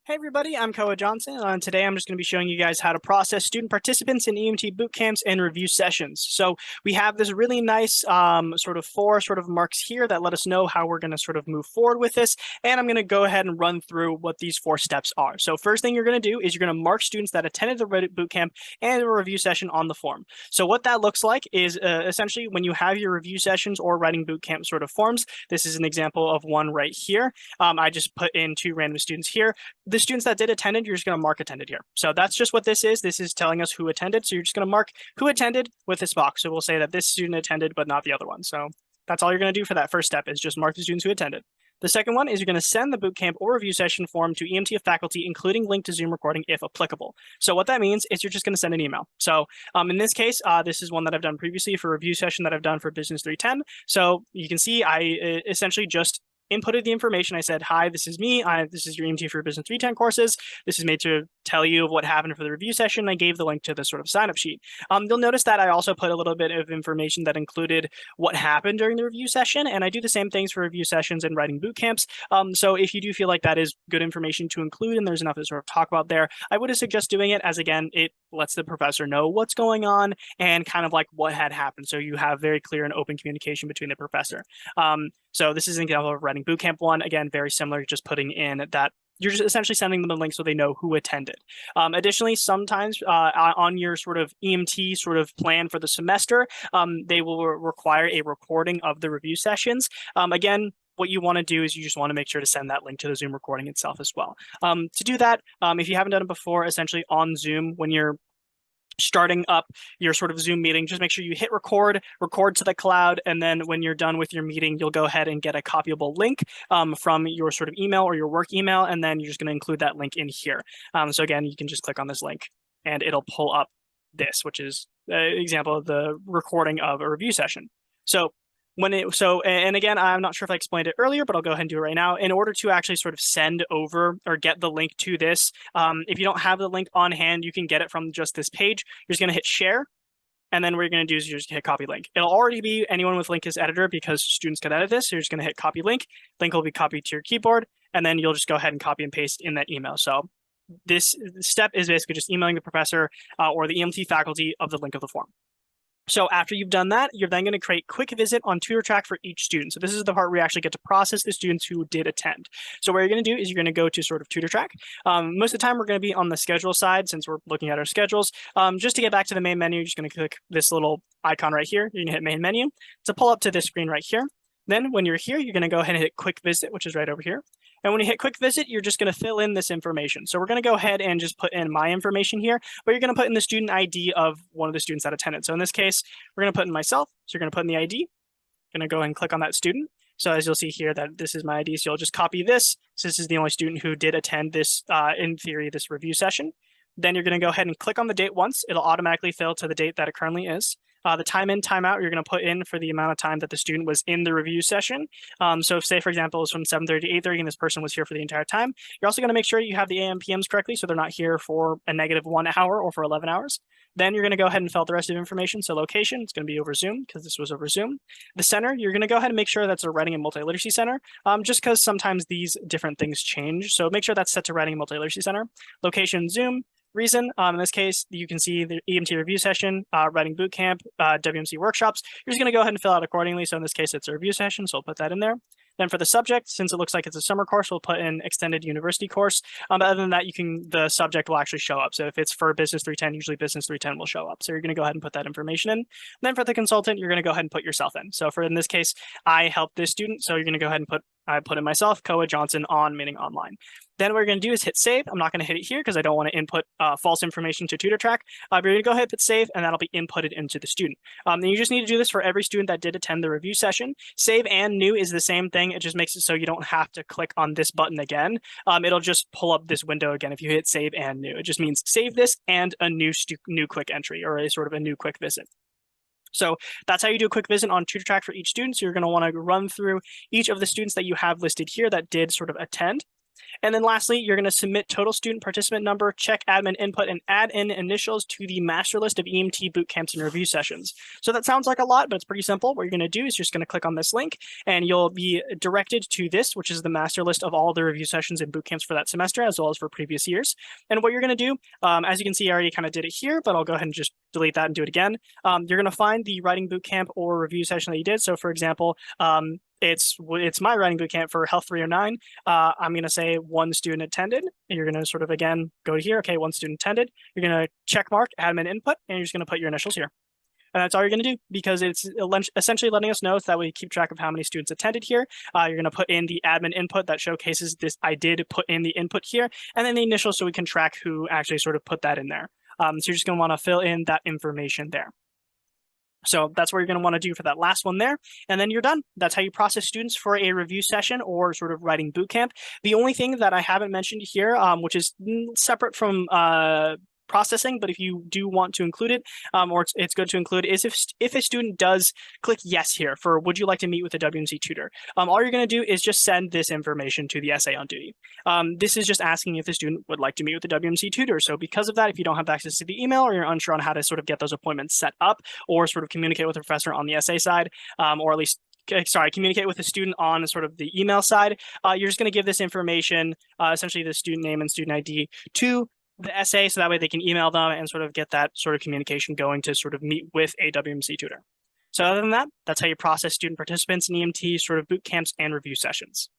Hey everybody, I'm Koa Johnson, and today I'm just going to be showing you guys how to process student participants in EMT boot camps and review sessions. So we have this really nice sort of four marks here that let us know how we're going to sort of move forward with this, and I'm going to go ahead and run through what these four steps are. So first thing you're going to do is you're going to mark students that attended the boot camp and a review session on the form. So what that looks like is essentially when you have your review sessions or writing boot camp sort of forms. This is an example of one right here. I just put in two random students here. The students that did attended, you're just going to mark attended here. So that's just what this is. This is telling us who attended. So you're just going to mark who attended with this box. So we'll say that this student attended, but not the other one. So that's all you're going to do for that first step is just mark the students who attended. The second one is you're going to send the bootcamp or review session form to EMT faculty, including link to Zoom recording if applicable. So what that means is you're just going to send an email. So in this case, this is one that I've done previously for a review session that I've done for Business 310. So you can see I essentially just inputted the information. I said, hi, this is me. This is your EMT for Business 310 courses. This is made to tell you what happened for the review session. I gave the link to the sort of sign-up sheet. You'll notice that I also put a little bit of information that included what happened during the review session, and I do the same things for review sessions and writing boot camps. So if you do feel like that is good information to include and there's enough to sort of talk about there, I would suggest doing it, as again, it lets the professor know what's going on and kind of like what had happened. So you have very clear and open communication between the professor. So this is an example of writing bootcamp one. Again, very similar, just putting in that you're just essentially sending them a link so they know who attended. Additionally, sometimes on your sort of EMT sort of plan for the semester, they will require a recording of the review sessions. Again, what you want to do is you just want to make sure to send that link to the Zoom recording itself as well. To do that, if you haven't done it before, essentially on Zoom, when you're starting up your sort of Zoom meeting, just make sure you hit record to the cloud, and then when you're done with your meeting, you'll go ahead and get a copyable link from your sort of email or your work email, and then you're just going to include that link in here. So again, you can just click on this link, and it'll pull up this, which is an example of the recording of a review session. So and again, I'm not sure if I explained it earlier, but I'll go ahead and do it right now. In order to actually sort of send over or get the link to this, if you don't have the link on hand, you can get it from just this page. You're just going to hit share. And then what you're going to do is you're just hit copy link. It'll already be anyone with link as editor because students can edit this. So you're just going to hit copy link. Link will be copied to your keyboard, and then you'll just go ahead and copy and paste in that email. So this step is basically just emailing the professor or the EMT faculty of the link of the form. So after you've done that, you're then going to create quick visit on TutorTrack for each student. So this is the part where you actually get to process the students who did attend. So what you're going to do is you're going to go to sort of TutorTrack. Most of the time, we're going to be on the schedule side since we're looking at our schedules. Just to get back to the main menu, you're just going to click this little icon right here. You're going to hit main menu to pull up to this screen right here. Then when you're here, you're going to go ahead and hit quick visit, which is right over here. And when you hit quick visit, you're just going to fill in this information. So we're going to go ahead and just put in my information here, but you're going to put in the student ID of one of the students that attended. So in this case, we're going to put in myself. So you're going to put in the ID. Going to go ahead and click on that student. So as you'll see here that this is my ID. So you'll just copy this. So this is the only student who did attend this, in theory, this review session. Then you're going to go ahead and click on the date once. It'll automatically fill to the date that it currently is. The time in, time out, you're going to put in for the amount of time that the student was in the review session. So say, for example, it's from 7:30 to 8:30 and this person was here for the entire time. You're also going to make sure you have the AM PMs correctly so they're not here for a negative 1 hour or for 11 hours. Then you're going to go ahead and fill out the rest of the information. So location, it's going to be over Zoom because this was over Zoom. The center, you're going to go ahead and make sure that's a writing and multi-literacy center, just because sometimes these different things change. So make sure that's set to writing and multi-literacy center. Location, Zoom. Reason, in this case, you can see the EMT review session, writing bootcamp, WMC workshops. You're just going to go ahead and fill out accordingly. So in this case, it's a review session, so we'll put that in there. Then for the subject, since it looks like it's a summer course, we'll put in extended university course. But other than that, the subject will actually show up. So if it's for Business 310, usually Business 310 will show up. So you're going to go ahead and put that information in. And then for the consultant, you're going to go ahead and put yourself in. So in this case, I helped this student. So you're going to go ahead and I put in myself, Koa Johnson on, meaning online. Then what we're going to do is hit save. I'm not going to hit it here because I don't want to input false information to TutorTrack. But you're going to go ahead and hit save, and that'll be inputted into the student. And you just need to do this for every student that did attend the review session. Save and new is the same thing. It just makes it so you don't have to click on this button again. It'll just pull up this window again if you hit save and new. It just means save this and a new quick entry or a sort of a new quick visit. So that's how you do a quick visit on TutorTrack for each student. So you're going to want to run through each of the students that you have listed here that did sort of attend. And then lastly, you're going to submit total student participant number, check admin input, and add in initials to the master list of EMT boot camps and review sessions. So that sounds like a lot, but it's pretty simple. What you're going to do is just going to click on this link, and you'll be directed to this, which is the master list of all the review sessions and boot camps for that semester, as well as for previous years. And what you're going to do, as you can see, I already kind of did it here, but I'll go ahead and just delete that and do it again. You're going to find the writing boot camp or review session that you did. So for example, it's my writing boot camp for Health 309. I'm going to say one student attended. And you're going to sort of, again, go to here. Okay, one student attended. You're going to check mark admin input, and you're just going to put your initials here. And that's all you're going to do, because it's essentially letting us know so that we keep track of how many students attended here. You're going to put in the admin input that showcases this. I did put in the input here, and then the initials so we can track who actually sort of put that in there. So you're just going to want to fill in that information there. So that's what you're going to want to do for that last one there. And then you're done. That's how you process students for a review session or sort of writing boot camp. The only thing that I haven't mentioned here, which is separate from processing, but if you do want to include it, or it's good to include, is if a student does click yes here for would you like to meet with a WMC tutor, all you're going to do is just send this information to the SA on duty. This is just asking if the student would like to meet with the WMC tutor. So because of that, if you don't have access to the email or you're unsure on how to sort of get those appointments set up or sort of communicate with the professor on the SA side, or at least communicate with the student on sort of the email side, you're just going to give this information, essentially the student name and student ID, to the SA, so that way they can email them and sort of get that sort of communication going to sort of meet with a WMC tutor. So other than that, that's how you process student participants in EMT sort of boot camps and review sessions.